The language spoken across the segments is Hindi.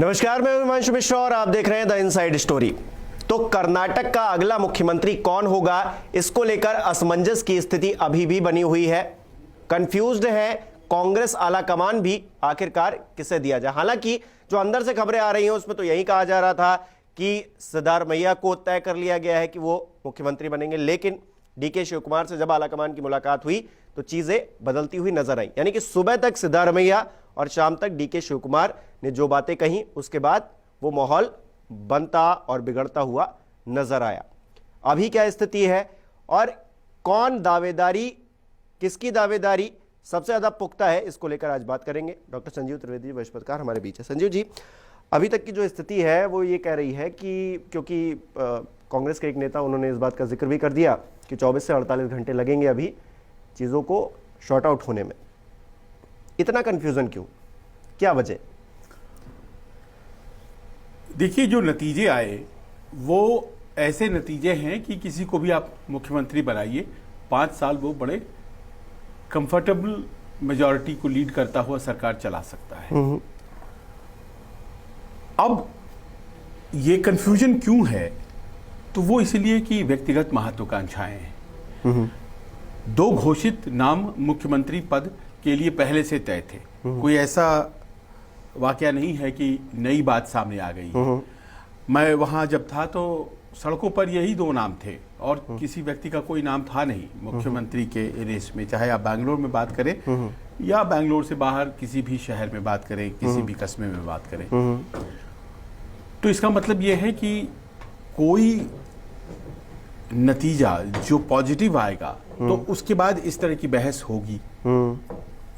नमस्कार, मैं हिमांशु मिश्रा और आप देख रहे हैं द इनसाइड स्टोरी। तो कर्नाटक का अगला मुख्यमंत्री कौन होगा, इसको लेकर असमंजस की स्थिति अभी भी बनी हुई है। कंफ्यूज्ड है कांग्रेस आला कमान भी, आखिरकार किसे दिया जाए। हालांकि जो अंदर से खबरें आ रही हैं उसमें तो यही कहा जा रहा था कि सिद्धारमैया को तय कर लिया गया है कि वो मुख्यमंत्री बनेंगे, लेकिन डीके शिवकुमार से जब आलाकमान की मुलाकात हुई तो चीजें बदलती हुई नजर आई। यानी कि सुबह तक सिद्धारमैया और शाम तक डीके शिवकुमार ने जो बातें कही, उसके बाद वो माहौल बनता और बिगड़ता हुआ नजर आया। अभी क्या स्थिति है और कौन दावेदारी, किसकी दावेदारी सबसे ज्यादा पुख्ता है, इसको लेकर आज बात करेंगे। डॉक्टर संजीव त्रिवेदी वरिष्ठ पत्रकार हमारे बीच है। संजीव जी, अभी तक की जो स्थिति है वो ये कह रही है कि क्योंकि कांग्रेस के एक नेता, उन्होंने इस बात का जिक्र भी कर दिया कि 24 से 48 घंटे लगेंगे अभी चीज़ों को शॉर्ट आउट होने में। इतना कंफ्यूजन क्यों, क्या वजह? देखिए, जो नतीजे आए वो ऐसे नतीजे हैं कि किसी को भी आप मुख्यमंत्री बनाइए, 5 साल वो बड़े कंफर्टेबल मेजॉरिटी को लीड करता हुआ सरकार चला सकता है। अब ये कंफ्यूजन क्यों है, तो वो इसलिए कि व्यक्तिगत महत्वाकांक्षाएं हैं। 2 घोषित नाम मुख्यमंत्री पद के लिए पहले से तय थे। कोई ऐसा वाकया नहीं है कि नई बात सामने आ गई है। मैं वहां जब था तो सड़कों पर यही 2 नाम थे और किसी व्यक्ति का कोई नाम था नहीं मुख्यमंत्री के रेस में। चाहे आप बैंगलोर में बात करें या बैंगलोर से बाहर किसी भी शहर में बात करें, किसी भी कस्बे में बात करें, तो इसका मतलब यह है कि कोई नतीजा जो पॉजिटिव आएगा तो उसके बाद इस तरह की बहस होगी,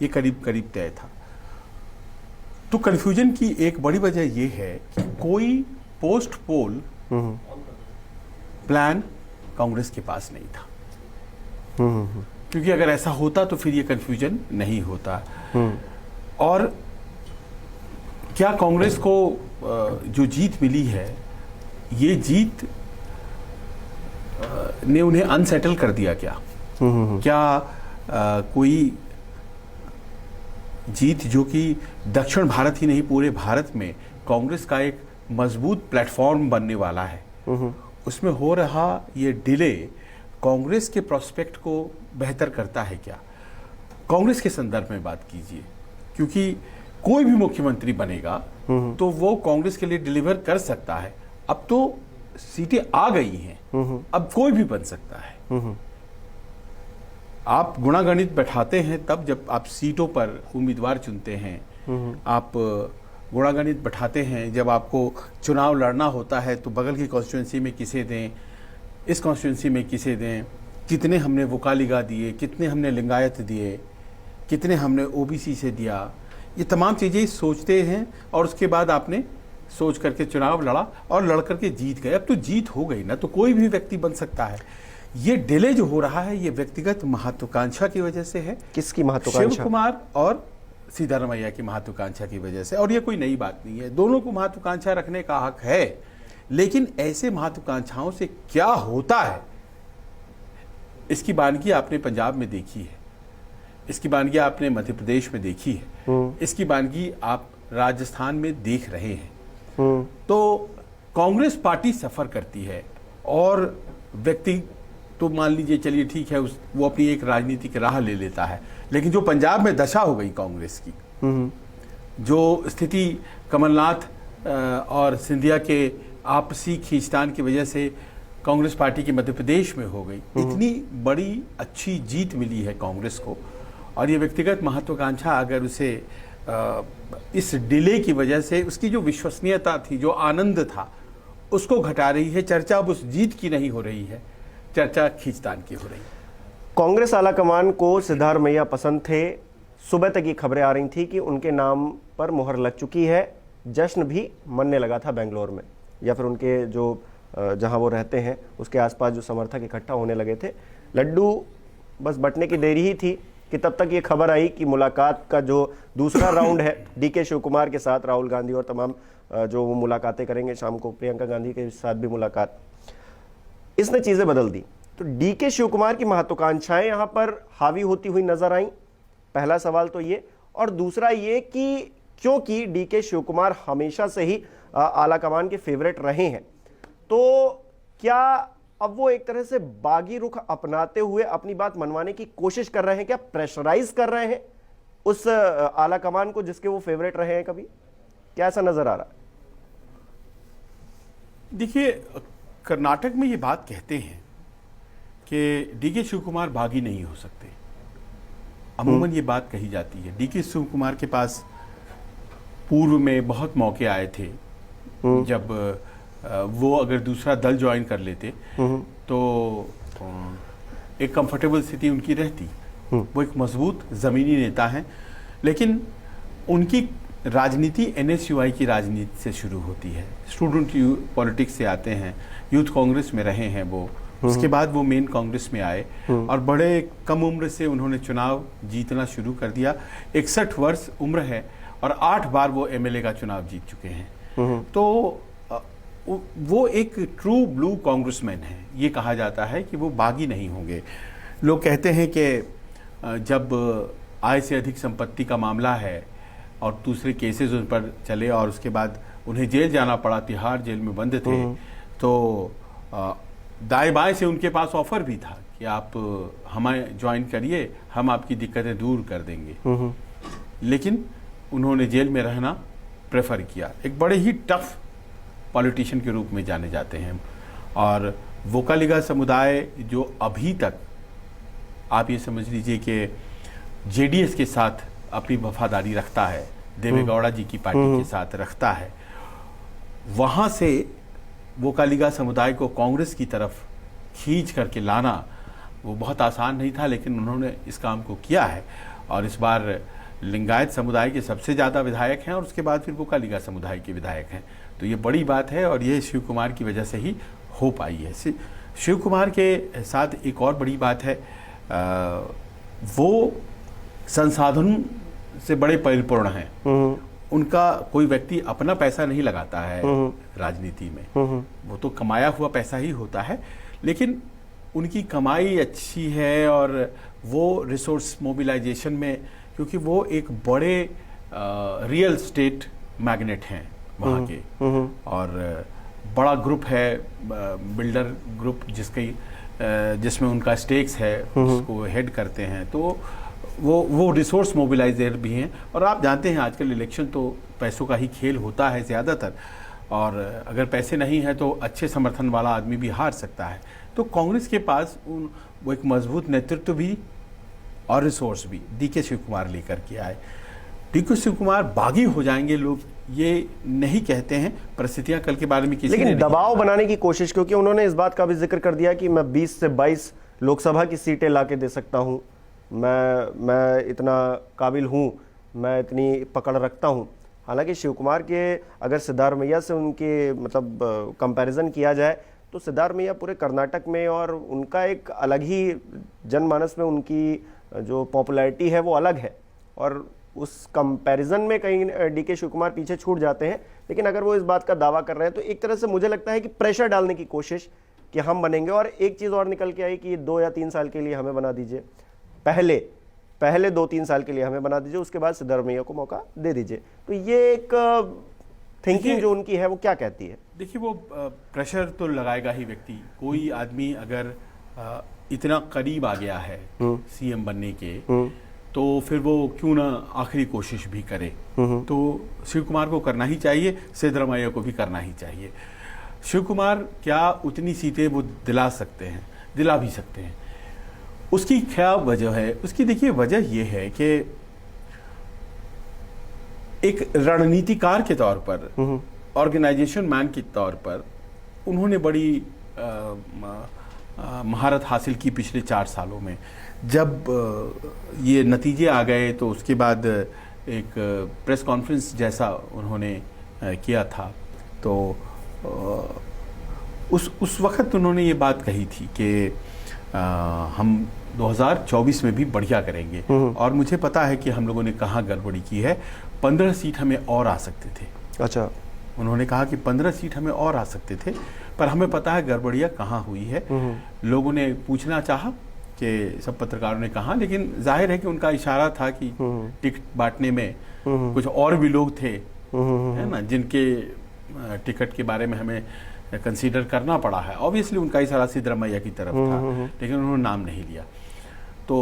ये करीब करीब तय था। तो कंफ्यूजन की एक बड़ी वजह यह है कि कोई पोस्ट पोल प्लान कांग्रेस के पास नहीं था, क्योंकि अगर ऐसा होता तो फिर ये कंफ्यूजन नहीं होता। और क्या कांग्रेस को जो जीत मिली है, ये जीत ने उन्हें अनसेटल कर दिया क्या? क्या कोई जीत जो कि दक्षिण भारत ही नहीं पूरे भारत में कांग्रेस का एक मजबूत प्लेटफॉर्म बनने वाला है, उसमें हो रहा ये डिले कांग्रेस के प्रोस्पेक्ट को बेहतर करता है क्या? कांग्रेस के संदर्भ में बात कीजिए, क्योंकि कोई भी मुख्यमंत्री बनेगा तो वो कांग्रेस के लिए डिलीवर कर सकता है। अब तो सीटें आ गई हैं, अब कोई भी बन सकता है। आप गुणागणित बैठाते हैं तब जब आप सीटों पर उम्मीदवार चुनते हैं। आप गुणागणित बैठाते हैं जब आपको चुनाव लड़ना होता है, तो बगल की कॉन्स्टिट्यूंसी में किसे दें, इस कॉन्स्टिट्यूंसी में किसे दें, कितने हमने वकालिगा दिए, कितने हमने लिंगायत दिए, कितने हमने ओबीसी से दिया, ये तमाम चीज़ें सोचते हैं और उसके बाद आपने सोच करके चुनाव लड़ा और लड़ करके जीत गए। अब तो जीत हो गई ना, तो कोई भी व्यक्ति बन सकता है। ये डिले जो हो रहा है ये व्यक्तिगत महत्वाकांक्षा की वजह से है। किसकी महत्वाकांक्षा? शिव कुमार और सिद्धारमैया की महत्वाकांक्षा की वजह से। और ये कोई नई बात नहीं है, दोनों को महत्वाकांक्षा रखने का हक है, लेकिन ऐसे महत्वाकांक्षाओं से क्या होता है, इसकी बानगी आपने पंजाब में देखी है, इसकी बानगी आपने मध्य प्रदेश में देखी है, इसकी बानगी आप राजस्थान में देख रहे हैं। तो कांग्रेस पार्टी सफर करती है और व्यक्ति तो मान लीजिए, चलिए ठीक है, वो अपनी एक राजनीतिक राह ले लेता है, लेकिन जो पंजाब में दशा हो गई कांग्रेस की, जो स्थिति कमलनाथ और सिंधिया के आपसी खींचतान की वजह से कांग्रेस पार्टी की मध्य प्रदेश में हो गई, इतनी बड़ी अच्छी जीत मिली है कांग्रेस को। और ये व्यक्तिगत महत्वाकांक्षा अगर उसे इस डिले की वजह से उसकी जो विश्वसनीयता थी, जो आनंद था, उसको घटा रही है। चर्चा अब उस जीत की नहीं हो रही है, चर्चा खींचतान की हो रही है। कांग्रेस आलाकमान को सिद्धारमैया पसंद थे। सुबह तक ये खबरें आ रही थी कि उनके नाम पर मुहर लग चुकी है। जश्न भी मनने लगा था बेंगलोर में, या फिर उनके जो जहां वो रहते हैं उसके आसपास जो समर्थक इकट्ठा होने लगे थे। लड्डू बस बटने की देरी ही थी कि तब तक ये खबर आई कि मुलाकात का जो दूसरा राउंड है डीके शिवकुमार के साथ, राहुल गांधी और तमाम जो वो मुलाकातें करेंगे शाम को, प्रियंका गांधी के साथ भी मुलाकात, इसने चीजें बदल दी। तो डीके शिवकुमार की महत्वाकांक्षाएं यहां पर हावी होती हुई नजर आई। पहला सवाल तो ये, और दूसरा ये कि क्योंकि डीके शिव कुमार हमेशा से ही आलाकमान के फेवरेट रहे हैं। तो क्या अब वो एक तरह से बागी रुख अपनाते हुए अपनी बात मनवाने की कोशिश कर रहे हैं, क्या प्रेशराइज कर रहे हैं उस आलाकमान को जिसके वो फेवरेट रहे हैं कभी? क्या ऐसा नजर आ रहा है? देखिए, कर्नाटक में ये बात कहते हैं कि डीके शिव कुमार बागी नहीं हो सकते। अमूमन ये बात कही जाती है। डीके शिव कुमार के पास पूर्व में बहुत मौके आए थे जब वो अगर दूसरा दल ज्वाइन कर लेते तो एक कंफर्टेबल स्थिति उनकी रहती। वो एक मजबूत जमीनी नेता हैं, लेकिन उनकी राजनीति एनएसयूआई की राजनीति से शुरू होती है। स्टूडेंट पॉलिटिक्स से आते हैं, यूथ कांग्रेस में रहे हैं वो, उसके बाद वो मेन कांग्रेस में आए और बड़े कम उम्र से उन्होंने चुनाव जीतना शुरू कर दिया। 61 वर्ष उम्र है और 8 बार वो एमएलए का चुनाव जीत चुके हैं। तो वो एक ट्रू ब्लू कांग्रेसमैन है। ये कहा जाता है कि वो बागी नहीं होंगे। लोग कहते हैं कि जब आय से अधिक संपत्ति का मामला है और दूसरे केसेस उन पर चले और उसके बाद उन्हें जेल जाना पड़ा, तिहाड़ जेल में बंद थे, तो दाएं बाएं से उनके पास ऑफर भी था कि आप हमें ज्वाइन करिए, हम आपकी दिक्कतें दूर कर देंगे। लेकिन उन्होंने जेल में रहना प्रेफर किया। एक बड़े ही टफ पॉलिटिशियन के रूप में जाने जाते हैं। और वोकालिगा समुदाय जो अभी तक आप ये समझ लीजिए कि जेडीएस के साथ अपनी वफादारी रखता है, देवेगौड़ा जी की पार्टी के साथ रखता है, वहाँ से वोकालिगा समुदाय को कांग्रेस की तरफ खींच करके लाना वो बहुत आसान नहीं था, लेकिन उन्होंने इस काम को किया है। और इस बार लिंगायत समुदाय के सबसे ज़्यादा विधायक हैं और उसके बाद फिर वोकालिगा समुदाय के विधायक हैं। तो ये बड़ी बात है और ये शिव कुमार की वजह से ही हो पाई है। शिव कुमार के साथ एक और बड़ी बात है, वो संसाधन से बड़े परिपूर्ण हैं। उनका कोई व्यक्ति अपना पैसा नहीं लगाता है राजनीति में, वो तो कमाया हुआ पैसा ही होता है, लेकिन उनकी कमाई अच्छी है और वो रिसोर्स मोबिलाइजेशन में, क्योंकि वो एक बड़े रियल स्टेट मैग्नेट हैं वहाँ के, और बड़ा ग्रुप है, बिल्डर ग्रुप जिसमें उनका स्टेक्स है, उसको हेड करते हैं। तो वो रिसोर्स मोबिलाइजर भी हैं। और आप जानते हैं आजकल इलेक्शन तो पैसों का ही खेल होता है ज़्यादातर, और अगर पैसे नहीं हैं तो अच्छे समर्थन वाला आदमी भी हार सकता है। तो कांग्रेस के पास वो एक मजबूत नेतृत्व भी और रिसोर्स भी डीके शिव कुमार लेकर के आए। डीके शिव कुमार बागी हो जाएंगे लोग ये नहीं कहते हैं, परिस्थितियां कल के बारे में किसी लेकिन दबाव बनाने की कोशिश, क्योंकि उन्होंने इस बात का भी जिक्र कर दिया कि मैं 20 से 22 लोकसभा की सीटें लाके दे सकता हूं, मैं इतना काबिल हूं, मैं इतनी पकड़ रखता हूं। हालांकि शिव कुमार के अगर सिद्धारमैया से उनके मतलब कंपैरिजन किया जाए तो सिद्धारमैया पूरे कर्नाटक में और उनका एक अलग ही जनमानस में उनकी जो पॉपुलैरिटी है वो अलग है, और उस कंपैरिजन में कहीं डीके शिव कुमार पीछे छूट जाते हैं। लेकिन अगर वो इस बात का दावा कर रहे हैं तो एक तरह से मुझे लगता है कि प्रेशर डालने की कोशिश कि हम बनेंगे। और एक चीज़ और निकल के आई कि 2 या 3 साल के लिए हमें बना दीजिए, पहले 2-3 साल के लिए हमें बना दीजिए, उसके बाद सिद्धारमैया को मौका दे दीजिए। तो ये एक थिंकिंग जो उनकी है वो क्या कहती है? देखिए, वो प्रेशर तो लगाएगा ही व्यक्ति। कोई आदमी अगर इतना करीब आ गया है सीएम बनने के, तो फिर वो क्यों ना आखिरी कोशिश भी करे। तो शिव कुमार को करना ही चाहिए, सिद्धारमैया को भी करना ही चाहिए। शिव कुमार क्या उतनी सीटें वो दिला सकते हैं, दिला भी सकते हैं। उसकी क्या वजह है? उसकी देखिए वजह यह है कि एक रणनीतिकार के तौर पर, ऑर्गेनाइजेशन मैन के तौर पर उन्होंने बड़ी महारत हासिल की पिछले 4 सालों में। जब ये नतीजे आ गए तो उसके बाद एक प्रेस कॉन्फ्रेंस जैसा उन्होंने किया था, तो उस वक्त उन्होंने ये बात कही थी कि हम 2024 में भी बढ़िया करेंगे। और मुझे पता है कि हम लोगों ने कहाँ गड़बड़ी की है। 15 सीट हमें और आ सकते थे। अच्छा, उन्होंने कहा कि 15 सीट हमें और आ सकते थे, पर हमें पता है गड़बड़ियाँ कहाँ हुई है। लोगों ने पूछना चाहा के सब पत्रकारों ने कहा, लेकिन जाहिर है कि उनका इशारा था कि टिकट बांटने में कुछ और भी लोग थे, है ना, जिनके टिकट के बारे में हमें कंसीडर करना पड़ा है। ऑब्वियसली उनका इशारा सिद्धरामैया की तरफ था, लेकिन उन्होंने नाम नहीं लिया। तो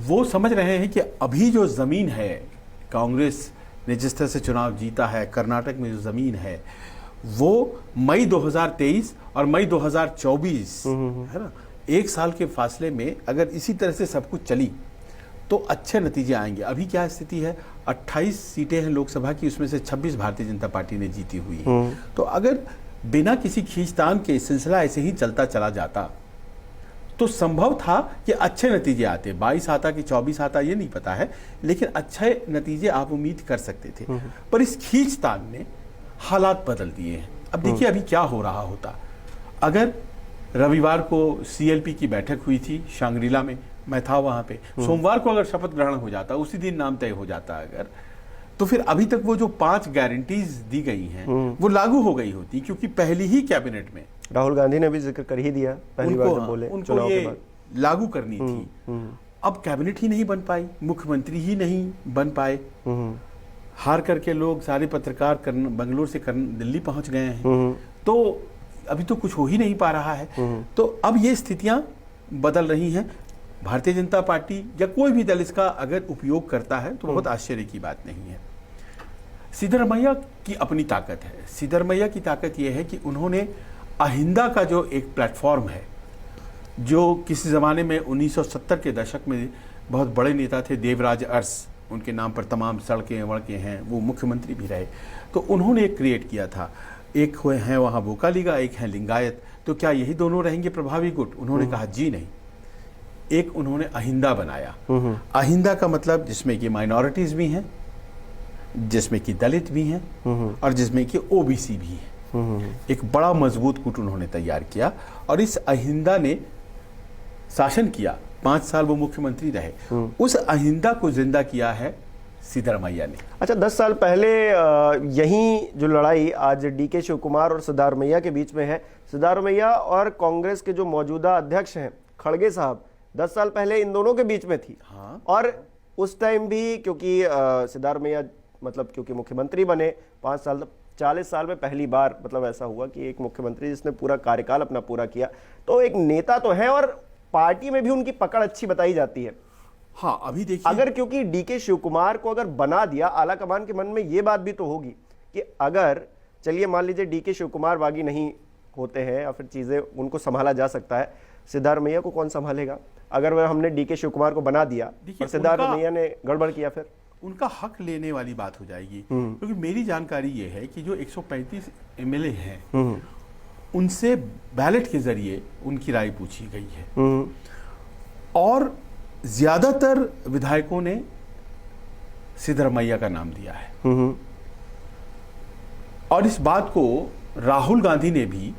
वो समझ रहे हैं कि अभी जो ज़मीन है, कांग्रेस ने जिस तरह से चुनाव जीता है, कर्नाटक में जो ज़मीन है वो मई 2023 और मई 2024, है ना, एक साल के फासले में अगर इसी तरह से सब कुछ चली तो अच्छे नतीजे आएंगे। अभी क्या स्थिति है, 28 सीटें हैं लोकसभा की, उसमें से 26 भारतीय जनता पार्टी ने जीती हुई है। तो अगर बिना किसी खींचतान के सिलसिला ऐसे ही चलता चला जाता तो संभव था कि अच्छे नतीजे आते। 22 आता कि 24 आता ये नहीं पता है, लेकिन अच्छे नतीजे आप उम्मीद कर सकते थे। पर इस खींचतान ने हालात बदल दिए हैं। अब देखिए अभी क्या हो रहा होता अगर रविवार को सीएलपी की बैठक हुई थी शांग्रीला में, मैं था वहां पे, सोमवार को अगर शपथ ग्रहण हो जाता, उसी दिन नाम तय हो जाता अगर, तो फिर अभी तक वो जो 5 गारंटीज दी गई हैं वो लागू हो गई होती, क्योंकि पहली ही कैबिनेट में राहुल गांधी ने भी जिक्र कर ही दिया पहली बार जब बोले उनको ये लागू करनी थी। अब कैबिनेट ही नहीं बन पाई, मुख्यमंत्री ही नहीं बन पाए, हार करके लोग सारे पत्रकार बंगलोर से दिल्ली पहुंच गए हैं, तो अभी तो कुछ हो ही नहीं पा रहा है। तो अब ये स्थितियां बदल रही हैं। भारतीय जनता पार्टी या कोई भी दल इसका अगर उपयोग करता है तो बहुत आश्चर्य की बात नहीं है। सिद्धरामैया की अपनी ताकत है। सिद्धरामैया की ताकत यह है कि उन्होंने अहिंदा का जो एक प्लेटफॉर्म है, जो किसी ज़माने में 1970 के दशक में बहुत बड़े नेता थे, देवराज अरस, उनके नाम पर तमाम सड़कें वड़कें हैं, वो मुख्यमंत्री भी रहे, तो उन्होंने एक क्रिएट किया था। एक हैं वहाँ वोकालिगा, एक हैं लिंगायत, तो क्या यही दोनों रहेंगे प्रभावी गुट? उन्होंने कहा जी नहीं, एक उन्होंने अहिंदा बनाया। अहिंदा का मतलब जिसमें कि माइनॉरिटीज भी हैं, जिसमें कि दलित भी हैं और जिसमें कि ओबीसी भी हैं। एक बड़ा मजबूत गुट उन्होंने तैयार किया और इस अहिंदा ने शासन किया। 5 साल वो मुख्यमंत्री रहे। उस अहिंदा को जिंदा किया है सिद्धरामैया ने। अच्छा, 10 साल पहले यही जो लड़ाई आज डीके शिव कुमार और सिद्धरामैया के बीच में है, सिद्धरामैया और कांग्रेस के जो मौजूदा अध्यक्ष हैं खड़गे साहब, 10 साल पहले इन दोनों के बीच में थी। हाँ। और उस टाइम भी क्योंकि सिद्धरामैया मतलब क्योंकि मुख्यमंत्री बने 5 साल, 40 साल में पहली बार मतलब ऐसा हुआ कि एक मुख्यमंत्री जिसने पूरा कार्यकाल अपना पूरा किया, तो एक नेता तो है और पार्टी में भी उनकी पकड़ अच्छी बताई जाती है। हाँ, अभी देखिए, अगर क्योंकि डीके शिव कुमार को अगर बना दिया, आला कमान के मन में यह बात भी तो होगी कि अगर चलिए मान लीजिए डीके शिव कुमार बागी नहीं होते हैं या फिर चीजें उनको संभाला जा सकता है, सिद्धरामैया को कौन संभालेगा? अगर वह हमने डीके शिव कुमार को बना दिया और सिद्धरामैया ने गड़बड़ किया, फिर उनका हक लेने वाली बात हो जाएगी। क्योंकि मेरी जानकारी ये है कि जो 135 एमएलए हैं उनसे बैलेट के जरिए उनकी राय पूछी गई है और ज्यादातर विधायकों ने सिद्धरामैया का नाम दिया है। और इस बात को राहुल गांधी ने भी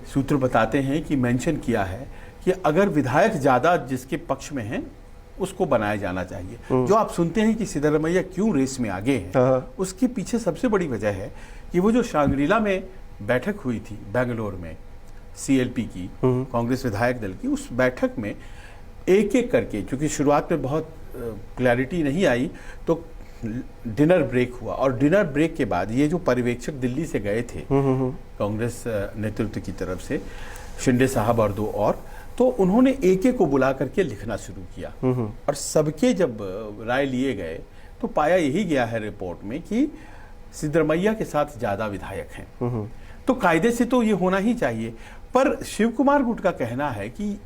सूत्र बताते हैं कि मेंशन किया है कि अगर विधायक ज्यादा जिसके पक्ष में हैं उसको बनाया जाना चाहिए। जो आप सुनते हैं कि सिद्धरामैया क्यों रेस में आगे हैं, उसके पीछे सबसे बड़ी वजह है कि वो जो शांग्रीला में बैठक हुई थी बेंगलोर में सीएलपी की, कांग्रेस विधायक दल की, उस बैठक में एक एक करके, क्योंकि शुरुआत में बहुत क्लैरिटी नहीं आई, तो डिनर ब्रेक हुआ और डिनर ब्रेक के बाद ये जो पर्यवेक्षक दिल्ली से गए थे कांग्रेस नेतृत्व की तरफ से, शिंदे साहब और 2 और, तो उन्होंने एक एक को बुला करके लिखना शुरू किया और सबके जब राय लिए गए तो पाया यही गया है रिपोर्ट में कि सिद्धरामैया के साथ ज्यादा विधायक हैं। तो कायदे से तो ये होना ही चाहिए, पर शिव कुमार गुट का कहना है कि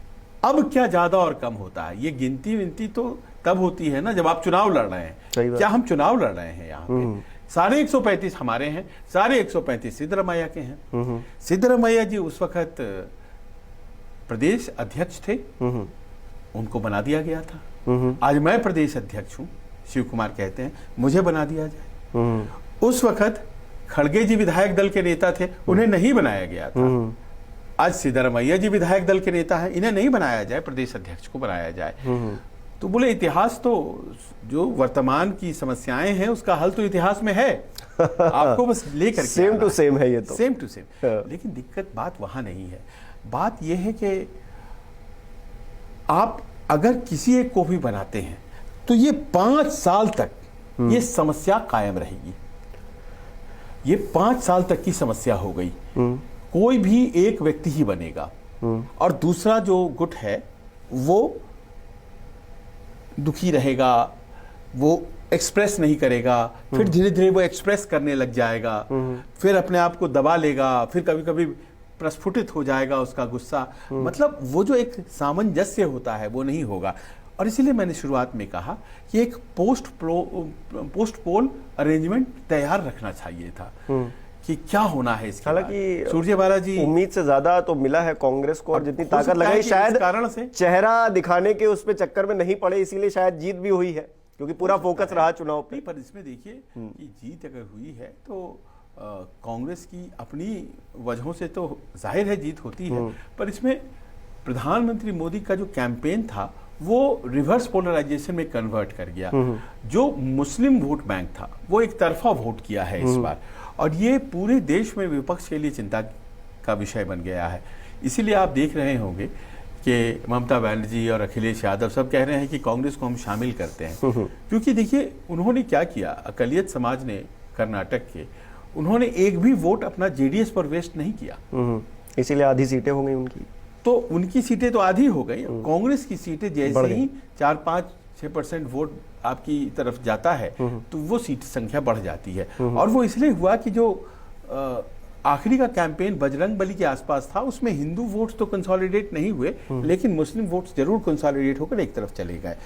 अब क्या ज्यादा और कम होता है, ये गिनती विनती तो तब होती है ना जब आप चुनाव लड़ रहे हैं। क्या हम चुनाव लड़ रहे हैं यहाँ पे? सारे 135 हमारे हैं, सारे 135 सिद्धरामैया के हैं। सिद्धरामैया जी उस वक्त प्रदेश अध्यक्ष थे, उनको बना दिया गया था। आज मैं प्रदेश अध्यक्ष हूं, शिव कुमार कहते हैं मुझे बना दिया जाए। उस वक्त खड़गे जी विधायक दल के नेता थे, उन्हें नहीं बनाया गया था। आज सिद्धरामैया जी विधायक दल के नेता हैं, इन्हें नहीं बनाया जाए, प्रदेश अध्यक्ष को बनाया जाए। तो बोले इतिहास तो जो वर्तमान की समस्याएं हैं उसका हल तो इतिहास में है, आपको बस लेकर सेम टू सेम है, ये तो सेम टू सेम। लेकिन दिक्कत बात वहां नहीं है, बात यह है कि आप अगर किसी एक को भी बनाते हैं तो ये 5 साल तक ये समस्या कायम रहेगी। ये 5 साल तक की समस्या हो गई। कोई भी एक व्यक्ति ही बनेगा और दूसरा जो गुट है वो दुखी रहेगा, वो एक्सप्रेस नहीं करेगा, फिर धीरे धीरे वो एक्सप्रेस करने लग जाएगा, फिर अपने आप को दबा लेगा, फिर कभी कभी प्रस्फुटित हो जाएगा उसका गुस्सा। मतलब वो जो एक सामंजस्य होता है वो नहीं होगा। और इसीलिए मैंने शुरुआत में कहा कि एक पोस्ट पोल अरेंजमेंट तैयार रखना चाहिए था कि क्या होना है इसके। हालांकि सुरजेवाला जी, उम्मीद से ज्यादा तो मिला है कांग्रेस को, और जितनी ताकत लगाई शायद कारण से चेहरा दिखाने के उस पे चक्कर में नहीं पड़े, इसीलिए शायद जीत भी हुई है, क्योंकि पूरा फोकस रहा चुनाव पे। पर इसमें देखिए कि जीत अगर हुई है तो कांग्रेस की अपनी वजहों से तो जाहिर है जीत होती है, पर इसमें प्रधानमंत्री मोदी का जो कैंपेन था वो रिवर्स पोलराइजेशन में कन्वर्ट कर गया। जो मुस्लिम वोट बैंक था वो एक तरफा वोट किया है इस बार, और ये पूरे देश में विपक्ष के लिए चिंता का विषय बन गया है। इसीलिए आप देख रहे होंगे कि ममता बनर्जी और अखिलेश यादव सब कह रहे हैं कि कांग्रेस को हम शामिल करते हैं, क्योंकि देखिए उन्होंने क्या किया, अकलियत समाज ने कर्नाटक के, उन्होंने एक भी वोट अपना जेडीएस पर वेस्ट नहीं किया, इसीलिए आधी सीटें हो गई उनकी। तो उनकी सीटें तो आधी हो गई, कांग्रेस की सीटें जैसे ही 4-5-6% वोट आपकी तरफ जाता है तो वो सीट संख्या बढ़ जाती है। और वो इसलिए हुआ कि जो आखिरी का कैंपेन बजरंग बली के आसपास था उसमें हिंदू वोट्स तो कंसोलिडेट नहीं हुए, लेकिन मुस्लिम वोट्स जरूर कंसोलिडेट होकर एक तरफ चले गए।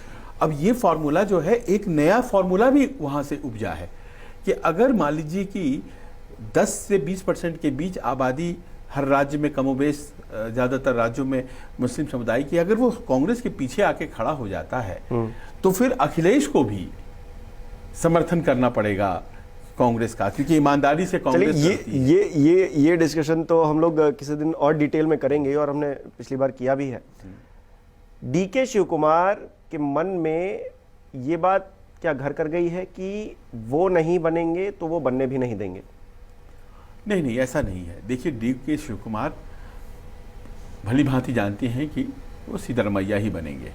अब ये फॉर्मूला जो है, एक नया फॉर्मूला भी वहां से उपजा है कि अगर मान लीजिए कि 10 से 20% के बीच आबादी हर राज्य में कमोबेश ज्यादातर राज्यों में मुस्लिम समुदाय की, अगर वो कांग्रेस के पीछे आके खड़ा हो जाता है तो फिर अखिलेश को भी समर्थन करना पड़ेगा कांग्रेस का, क्योंकि ईमानदारी से कांग्रेस ये डिस्कशन तो हम लोग किसी दिन और डिटेल में करेंगे, और हमने पिछली बार किया भी है। डीके शिव कुमार के मन में ये बात क्या घर कर गई है कि वो नहीं बनेंगे तो वो बनने भी नहीं देंगे? नहीं, ऐसा नहीं है। देखिए, डीके शिव कुमार भली भांति जानते हैं कि वो सिद्धरमैया ही बनेंगे,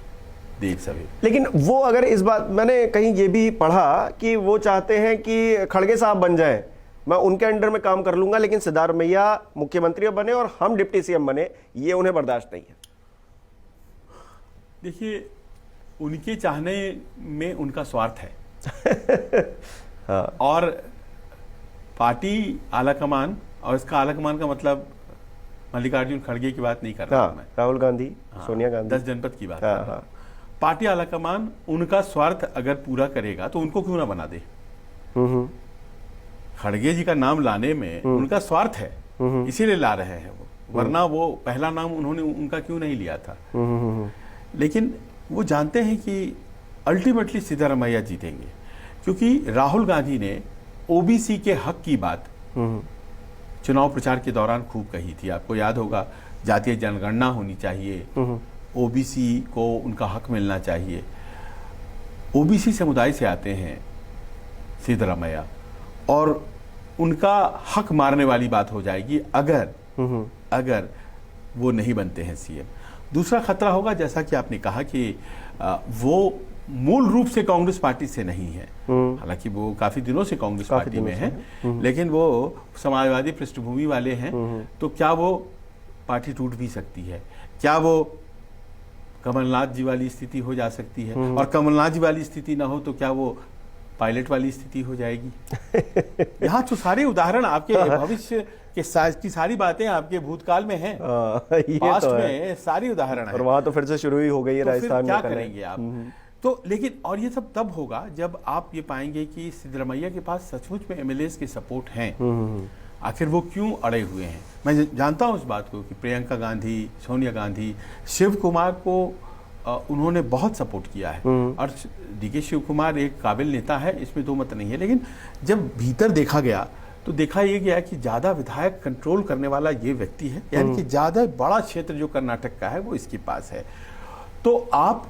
देख सभी। लेकिन वो अगर इस बात, मैंने कहीं ये भी पढ़ा कि वो चाहते हैं कि खड़गे साहब बन जाएं, मैं उनके अंडर में काम कर लूंगा, लेकिन सिद्धरमैया मुख्यमंत्री बने और हम डिप्टी सीएम बने, ये उन्हें बर्दाश्त नहीं है। देखिए, उनके चाहने में उनका स्वार्थ है। हाँ। और पार्टी आलाकमान, और इसका आलाकमान का मतलब मल्लिकार्जुन खड़गे की बात नहीं कर रहा हूं मैं, राहुल गांधी, सोनिया गांधी, 10 जनपद की बात कर रहा हूं। पार्टी आलाकमान उनका स्वार्थ अगर पूरा करेगा तो उनको क्यों ना बना दे। खड़गे जी का नाम लाने में उनका स्वार्थ है, इसीलिए ला रहे हैं वो, वरना वो पहला नाम उन्होंने उनका क्यों नहीं लिया था। लेकिन वो जानते हैं कि अल्टीमेटली सिद्धरमैया जीतेंगे, क्योंकि राहुल गांधी ने ओबीसी के हक की बात चुनाव प्रचार के दौरान खूब कही थी। आपको याद होगा, जातीय जनगणना होनी चाहिए, ओबीसी को उनका हक मिलना चाहिए। ओबीसी समुदाय से आते हैं सिद्धरमैया, और उनका हक मारने वाली बात हो जाएगी अगर वो नहीं बनते हैं सीएम। दूसरा खतरा होगा, जैसा कि आपने कहा कि वो मूल रूप से कांग्रेस पार्टी से नहीं है, हालांकि वो काफी दिनों से कांग्रेस पार्टी में है, लेकिन वो समाजवादी पृष्ठभूमि वाले हैं, तो क्या वो पार्टी टूट भी सकती है? क्या वो कमलनाथ जी वाली स्थिति हो जा सकती है? और कमलनाथ जी वाली स्थिति ना हो तो क्या वो पायलट वाली स्थिति हो जाएगी? यहाँ तो सारे उदाहरण आपके भविष्य के की सारी बातें आपके भूतकाल में हैं, पास्ट तो में सारी उदाहरण है, और वहां तो फिर से शुरू ही हो गई है राजस्थान में। क्या करेंगे आप? तो लेकिन, और ये सब तब होगा जब आप ये पाएंगे कि सिद्धरमैया के पास सचमुच में एमएलएस के सपोर्ट हैं। आखिर वो क्यों अड़े हुए हैं? मैं जानता हूं इस बात को कि प्रियंका गांधी, सोनिया गांधी, शिव कुमार को उन्होंने बहुत सपोर्ट किया है, और डीके शिव कुमार एक काबिल नेता है, इसमें दो मत नहीं है। लेकिन जब भीतर देखा गया तो देखा यह गया कि ज्यादा विधायक कंट्रोल करने वाला ये व्यक्ति है, यानी कि ज्यादा बड़ा क्षेत्र जो कर्नाटक का है वो इसके पास है। तो आप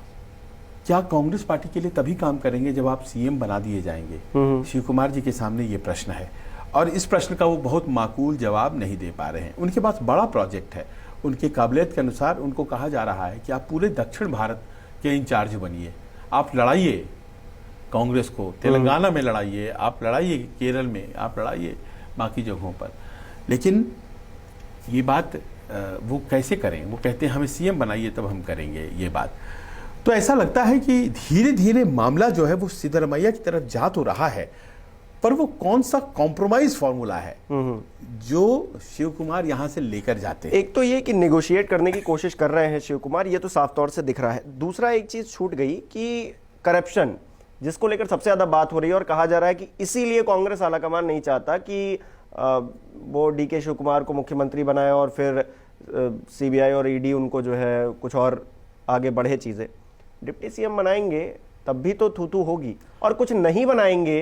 क्या कांग्रेस पार्टी के लिए तभी काम करेंगे जब आप सीएम बना दिए जाएंगे? शिव कुमार जी के सामने ये प्रश्न है, और इस प्रश्न का वो बहुत माकूल जवाब नहीं दे पा रहे हैं। उनके पास बड़ा प्रोजेक्ट है, उनके काबिलियत के अनुसार उनको कहा जा रहा है कि आप पूरे दक्षिण भारत के इंचार्ज बनिए, आप लड़ाइए कांग्रेस को, तेलंगाना में लड़ाइए, आप लड़ाइए केरल में, आप लड़ाइए बाकी जगहों पर। लेकिन ये बात वो कैसे करें? वो कहते हैं हमें सीएम बनाइए तब हम करेंगे ये बात। तो ऐसा लगता है कि धीरे धीरे मामला जो है वो सिद्धरमैया की तरफ जा तो रहा है, पर वो कौन सा कॉम्प्रोमाइज फॉर्मूला है जो शिव कुमार यहां से लेकर जाते हैं? एक तो ये कि नेगोशिएट करने की कोशिश कर रहे हैं शिव कुमार, ये तो साफ तौर से दिख रहा है। दूसरा एक चीज छूट गई कि करप्शन, जिसको लेकर सबसे ज्यादा बात हो रही है और कहा जा रहा है कि इसीलिए कांग्रेस आलाकमान नहीं चाहता कि वो डीके शिव कुमार को मुख्यमंत्री बनाए और फिर सीबीआई और ईडी उनको जो है कुछ और आगे बढ़े चीजें। डिप्टी सीएम बनाएंगे तब भी तो थू होगी, और कुछ नहीं बनाएंगे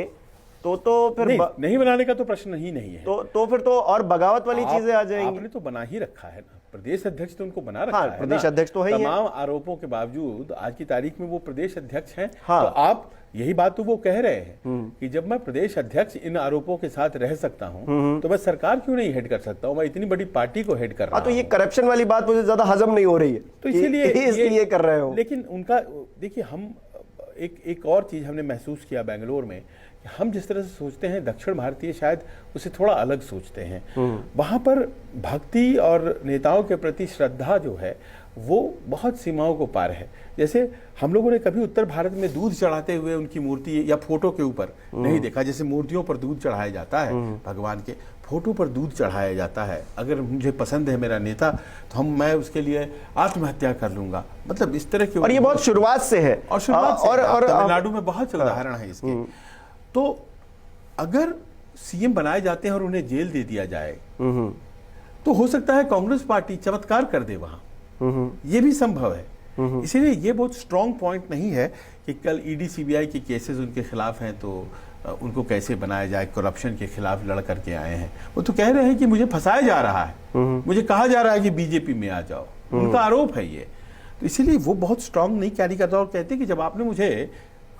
तो फिर नहीं बनाने का तो प्रश्न ही नहीं है। तो फिर तो और बगावत वाली चीजें आ जाएंगी। आपने तो बना ही रखा है ना, प्रदेश अध्यक्ष तो उनको बना रखा है। प्रदेश अध्यक्ष तो है ही है। तमाम आरोपों के बावजूद आज की तारीख में वो प्रदेश अध्यक्ष हैं। हाँ। तो आप यही बात तो वो कह रहे हैं कि जब मैं प्रदेश अध्यक्ष इन आरोपों के साथ रह सकता हूं तो मैं सरकार क्यों नहीं हेड कर सकता हूं? मैं इतनी बड़ी पार्टी को हेड कर रहा हूं। तो ये करप्शन वाली बात मुझे ज्यादा हजम नहीं हो रही है, तो इसीलिए ये कर रहे हो। लेकिन उनका देखिए, हम एक और चीज हमने महसूस किया बेंगलोर में, हम जिस तरह से सोचते हैं दक्षिण भारतीय शायद उसे थोड़ा अलग सोचते हैं। वहां पर भक्ति और नेताओं के प्रति श्रद्धा जो है वो बहुत सीमाओं को पार है। जैसे हम लोगों ने कभी उत्तर भारत में दूध चढ़ाते हुए उनकी मूर्ति या फोटो के ऊपर नहीं देखा। जैसे मूर्तियों पर दूध चढ़ाया जाता है, भगवान के फोटो पर दूध चढ़ाया जाता है। अगर मुझे पसंद है मेरा नेता तो मैं उसके लिए आत्महत्या कर लूंगा, मतलब इस तरह के। और ये बहुत शुरुआत से है, और तमिलनाडु में बहुत से उदाहरण है इसके। तो अगर सीएम बनाए जाते हैं और उन्हें जेल दे दिया जाए तो हो सकता है कांग्रेस पार्टी चमत्कार कर दे वहां, ये भी संभव है। इसीलिए ये बहुत स्ट्रांग पॉइंट नहीं है कि कल ईडी सीबीआई के केसेस उनके खिलाफ हैं तो उनको कैसे बनाया जाए। करप्शन के खिलाफ लड़ करके आए हैं, वो तो कह रहे हैं कि मुझे फंसाया जा रहा है, मुझे कहा जा रहा है कि बीजेपी में आ जाओ, उनका आरोप है ये। तो इसीलिए वो बहुत स्ट्रांग नहीं कैरी करता और कहते कि जब आपने मुझे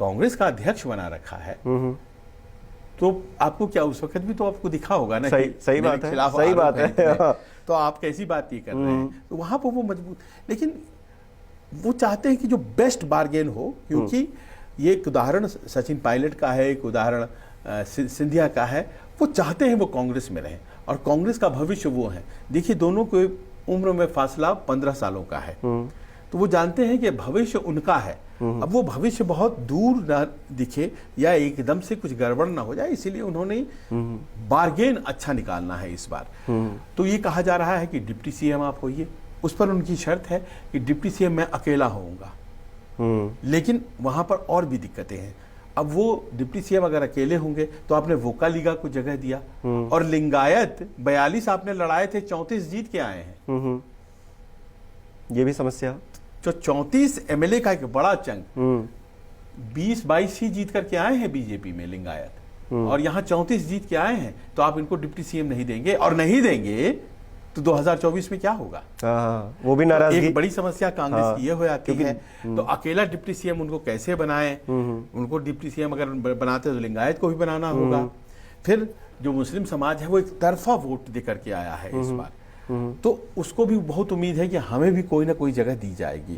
कांग्रेस का अध्यक्ष बना रखा है तो आपको क्या उस वक्त भी तो आपको दिखा होगा ना। सही बात है, सही बात है। तो आप कैसी बात ये कर रहे हैं? तो वहां पर वो मजबूत, लेकिन वो चाहते हैं कि जो बेस्ट बार्गेन हो, क्योंकि ये एक उदाहरण सचिन पायलट का है, एक उदाहरण सिंधिया का है। वो चाहते हैं वो कांग्रेस में रहें और कांग्रेस का भविष्य वो है। देखिए दोनों को उम्र में फासला 15 सालों का है, तो वो जानते हैं कि भविष्य उनका है। अब वो भविष्य बहुत दूर न दिखे या एकदम से कुछ गड़बड़ ना हो जाए, इसीलिए उन्होंने बार्गेन अच्छा निकालना है इस बार। तो ये कहा जा रहा है कि डिप्टी सीएम आप होइए, उस पर उनकी शर्त है कि डिप्टी सीएम मैं अकेला होऊंगा। लेकिन वहां पर और भी दिक्कतें हैं। अब वो डिप्टी सीएम अगर अकेले होंगे तो आपने वोका लीगा को जगह दिया और लिंगायत 42 आपने लड़ाए थे, 34 जीत के आए हैं। ये भी समस्या। जो 34 एमएलए का एक बड़ा चंक 20-22 ही जीत करके आए हैं बीजेपी में लिंगायत, और यहाँ 34 जीत के आए हैं। तो आप इनको डिप्टी सीएम नहीं देंगे, और नहीं देंगे तो 2024 में क्या होगा? वो भी नाराजगी। एक बड़ी समस्या कांग्रेस की ये हो जाती है। तो अकेला डिप्टी सीएम उनको कैसे बनाएं? उनको डिप्टी सीएम अगर बनाते तो लिंगायत को भी बनाना होगा। फिर जो मुस्लिम समाज है वो एक तरफा वोट दे करके आया है इस बार, तो उसको भी बहुत उम्मीद है कि हमें भी कोई ना कोई जगह दी जाएगी।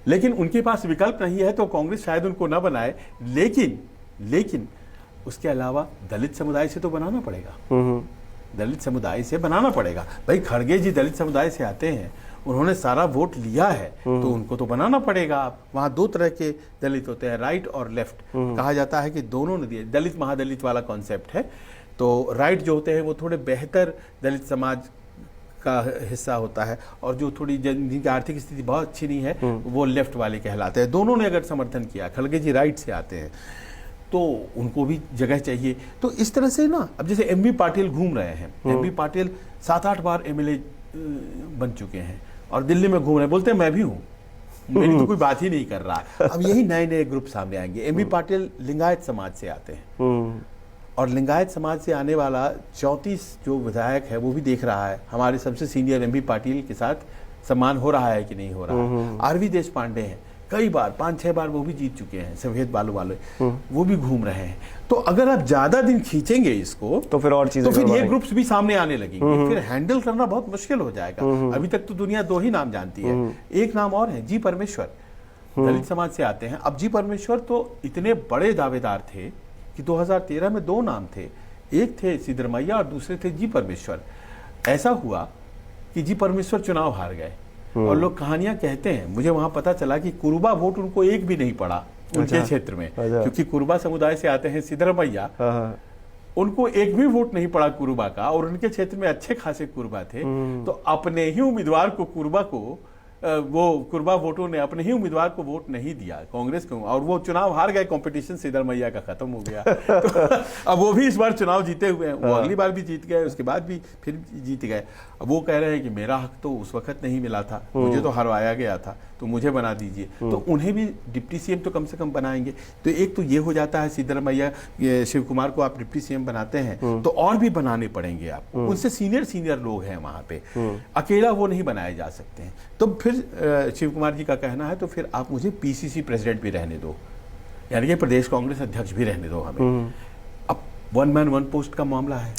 लेकिन उनके पास विकल्प नहीं है तो कांग्रेस शायद उनको ना बनाए, लेकिन उसके अलावा दलित समुदाय से तो बनाना पड़ेगा। दलित समुदाय से बनाना पड़ेगा। भाई खड़गे जी दलित समुदाय से आते हैं, उन्होंने सारा वोट लिया है, तो उनको तो बनाना पड़ेगा। वहां दो तरह के दलित होते हैं, राइट और लेफ्ट। कहा जाता है कि दोनों ने दिए, दलित महादलित वाला कॉन्सेप्ट है। तो राइट जो होते हैं वो थोड़े बेहतर दलित समाज का हिस्सा होता है, और जो थोड़ी जिनकी आर्थिक स्थिति बहुत अच्छी नहीं है वो लेफ्ट वाले कहलाते हैं। दोनों ने अगर समर्थन किया, खड़गे जी राइट से आते हैं, तो उनको भी जगह चाहिए। तो इस तरह से ना, अब जैसे एमबी पाटिल घूम रहे हैं, एमबी पाटिल 7-8 बार एमएलए बन चुके हैं और दिल्ली में घूम रहे हैं, बोलते हैं मैं भी हूं, मेरी तो कोई बात ही नहीं कर रहा। अब यही नए नए ग्रुप सामने आएंगे। एमबी पाटिल लिंगायत समाज से आते हैं, और लिंगायत समाज से आने वाला 34 जो विधायक है वो भी देख रहा है हमारे सबसे सीनियर एमबी पाटिल के साथ सम्मान हो रहा है कि नहीं हो रहा है। आरवी देश पांडे हैं, कई बार 5-6 बार वो भी जीत चुके हैं, सफेद बालू वाले, वो भी घूम रहे हैं। तो अगर आप ज्यादा दिन खींचेंगे इसको तो फिर और चीजें, तो फिर ये ग्रुप्स भी सामने आने लगेंगे, फिर हैंडल करना बहुत मुश्किल हो जाएगा। अभी तक तो दुनिया 2 ही नाम जानती है। एक नाम और है, जी परमेश्वर। दलित समाज से आते हैं। अब जी परमेश्वर तो इतने बड़े दावेदार थे कि 2013 में 2 नाम थे, एक थे सिद्धरमैया और दूसरे थे जी परमेश्वर। ऐसा हुआ कि जी परमेश्वर चुनाव हार गए और लोग कहानियां कहते हैं, मुझे वहां पता चला कि कुरुबा वोट उनको एक भी नहीं पड़ा उनके क्षेत्र में, क्योंकि कुरुबा समुदाय से आते हैं सिद्धरमैया, उनको एक भी वोट नहीं पड़ा कुरुबा का, और उनके क्षेत्र में अच्छे खासे कुरुबा थे। तो अपने ही उम्मीदवार को वो कुरुबा वोटों ने अपने ही उम्मीदवार को वोट नहीं दिया कांग्रेस को, और वो चुनाव हार गए। कंपटीशन सिद्धरमैया का खत्म हो गया। तो अब वो भी इस बार चुनाव जीते हुए हैं, वो अगली बार भी जीत गए, उसके बाद भी फिर जीत गए। अब वो कह रहे हैं कि मेरा हक तो उस वक्त नहीं मिला था, मुझे तो हरवाया गया था, तो मुझे बना दीजिए। तो उन्हें भी डिप्टी सीएम तो कम से कम बनाएंगे। तो एक तो ये हो जाता है, सिद्धरमैया शिव कुमार को आप डिप्टी सीएम बनाते हैं तो और भी बनाने पड़ेंगे आपको, उनसे सीनियर लोग हैं वहां पे, अकेला वो नहीं बनाए जा सकते हैं। तो फिर शिव कुमार जी का कहना है तो फिर आप मुझे पीसीसी प्रेसिडेंट भी रहने दो, यानी कि प्रदेश कांग्रेस अध्यक्ष भी रहने दो हमें। अब 1 मैन 1 पोस्ट का मामला है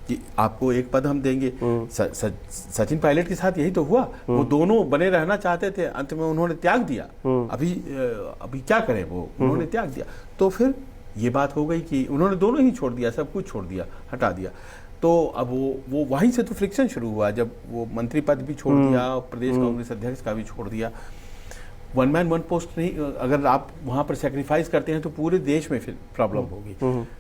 कि आपको एक पद हम देंगे। सचिन पायलट के साथ यही तो हुआ, वो दोनों बने रहना चाहते थे, अंत में उन्होंने त्याग दिया। अभी क्या करें, वो उन्होंने त्याग दिया। तो फिर ये बात हो गई कि उन्होंने दोनों ही छोड़ दिया, सब कुछ छोड़ दिया, हटा दिया। तो अब वो वहीं से तो फ्रिक्शन शुरू हुआ, जब वो मंत्री पद भी छोड़ दिया, प्रदेश कांग्रेस अध्यक्ष का भी छोड़ दिया। 1 मैन 1 पोस्ट नहीं, अगर आप वहां पर सेक्रीफाइस करते हैं तो पूरे देश में फिर प्रॉब्लम होगी।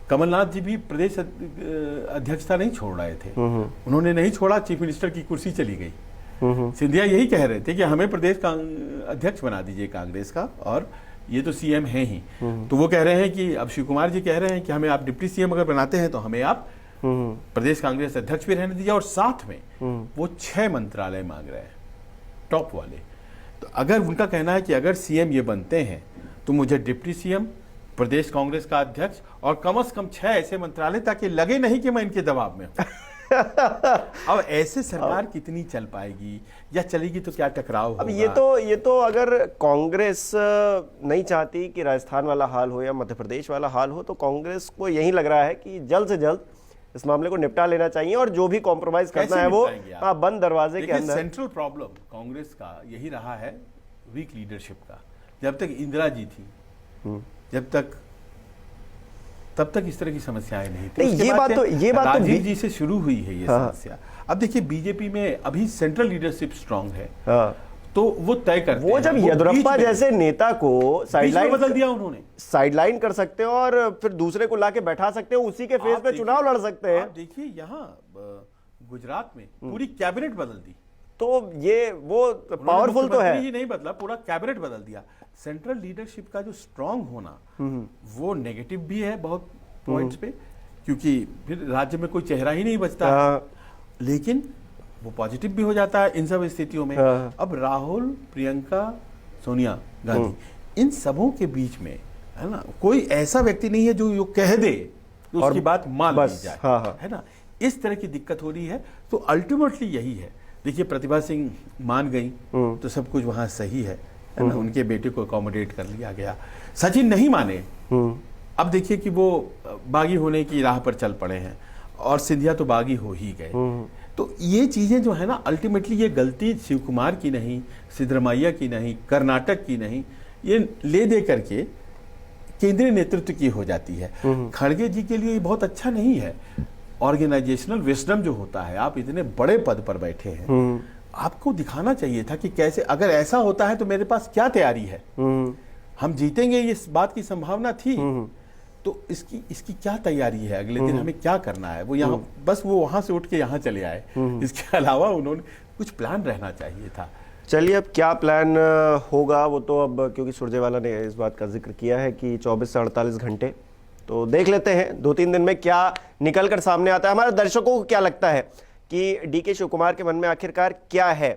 कमलनाथ जी भी प्रदेश अध्यक्षता नहीं छोड़ रहे थे, उन्होंने नहीं छोड़ा, चीफ मिनिस्टर की कुर्सी चली गई। सिंधिया यही कह रहे थे कि हमें प्रदेश का अध्यक्ष बना दीजिए कांग्रेस का, और ये तो सीएम है ही। तो वो कह रहे हैं कि अब शिव कुमार जी कह रहे हैं कि हमें आप डिप्टी सीएम अगर बनाते हैं तो हमें आप प्रदेश कांग्रेस अध्यक्ष भी रहने दीजिए, और साथ में वो 6 मंत्रालय मांग रहे हैं, टॉप वाले। तो अगर उनका कहना है कि अगर सीएम ये बनते हैं तो मुझे डिप्टी सीएम, प्रदेश कांग्रेस का अध्यक्ष और कम से कम 6 ऐसे मंत्रालय, ताकि लगे नहीं कि मैं इनके दबाव में हूं। अब ऐसे सरकार कितनी चल पाएगी, या चलेगी तो क्या टकराव होगा? अब ये तो अगर कांग्रेस नहीं चाहती कि राजस्थान वाला हाल हो या मध्य प्रदेश वाला हाल हो, तो कांग्रेस को यही लग रहा है कि जल्द से जल्द इस मामले को निपटा लेना चाहिए, और जो भी कॉम्प्रोमाइज करना है वो बंद दरवाजे के अंदर। सेंट्रल प्रॉब्लम कांग्रेस का यही रहा है, वीक लीडरशिप का। जब तक इंदिरा जी थी, तब तक इस तरह की समस्याएं नहीं थी। ये बात तो राजीव जी से शुरू हुई है ये समस्या। अब देखिए बीजेपी में अभी सेंट्रल लीडरशिप स्ट्रांग है, तो वो तय करते वो जब येदियुरप्पा जैसे नेता को साइडलाइन बदल दिया उन्होंने, साइडलाइन कर सकते हो और फिर दूसरे को लाके बैठा सकते हो, उसी के फेस पे चुनाव लड़ सकते हैं। आप देखिए यहाँ गुजरात में पूरी कैबिनेट बदल दी, तो ये वो पावरफुल तो है ही नहीं बदला, पूरा कैबिनेट बदल दिया। सेंट्रल लीडरशिप का जो स्ट्रांग होना वो नेगेटिव भी है बहुत पॉइंट्स पे, क्योंकि फिर राज्य में कोई चेहरा ही नहीं बचता, लेकिन वो पॉजिटिव भी हो जाता है इन सब स्थितियों में। अब राहुल, प्रियंका, सोनिया गांधी, इन सबों के बीच में है ना, कोई ऐसा व्यक्ति नहीं है जो कह दे तो उसकी बात मान ली जाए, है ना, इस तरह की दिक्कत हो रही है। तो अल्टीमेटली यही है। देखिए प्रतिभा सिंह मान गई तो सब कुछ वहां सही है ना, उनके बेटे को अकोमोडेट कर लिया गया। सचिन नहीं माने, अब देखिए कि वो बागी होने की राह पर चल पड़े हैं, और सिंधिया तो बागी हो ही गए। तो ये चीजें जो है ना, अल्टीमेटली ये गलती शिव कुमार की नहीं, सिद्धरमैया की नहीं, कर्नाटक की नहीं, ये ले दे करके केंद्रीय नेतृत्व की हो जाती है। खड़गे जी के लिए ये बहुत अच्छा नहीं है। ऑर्गेनाइजेशनल विजडम जो होता है, आप इतने बड़े पद पर बैठे हैं, आपको दिखाना चाहिए था कि कैसे, अगर ऐसा होता है तो मेरे पास क्या तैयारी है, हम जीतेंगे, इस बात की संभावना थी, तो इसकी क्या तैयारी है, अगले दिन हमें क्या करना है। वो यहाँ बस वो वहां से उठ के यहाँ चले आए, इसके अलावा उन्होंने कुछ प्लान रहना चाहिए था। चलिए अब क्या प्लान होगा वो तो अब, क्योंकि सुरजेवाला ने इस बात का जिक्र किया है कि 24 से 48 घंटे, तो देख लेते हैं 2-3 दिन में क्या निकल कर सामने आता है। हमारे दर्शकों को क्या लगता है कि डीके शिव कुमार के मन में आखिरकार क्या है,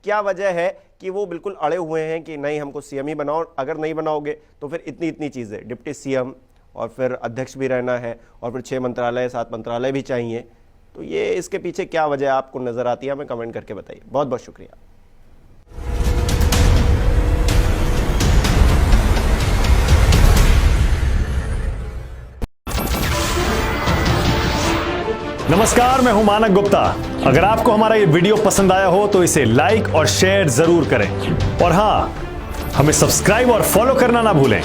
क्या वजह है कि वो बिल्कुल अड़े हुए हैं कि नहीं हमको सीएम ही बनाओ, अगर नहीं बनाओगे तो फिर इतनी चीजें, डिप्टी सीएम और फिर अध्यक्ष भी रहना है, और फिर 6 मंत्रालय 7 मंत्रालय भी चाहिए। तो ये इसके पीछे क्या वजह आपको नजर आती है, हमें कमेंट करके बताइए। बहुत बहुत शुक्रिया। नमस्कार, मैं हूं मानक गुप्ता। अगर आपको हमारा ये वीडियो पसंद आया हो तो इसे लाइक और शेयर जरूर करें, और हां, हमें सब्सक्राइब और फॉलो करना ना भूलें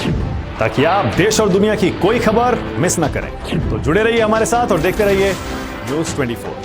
ताकि आप देश और दुनिया की कोई खबर मिस ना करें। तो जुड़े रहिए हमारे साथ और देखते रहिए News 24।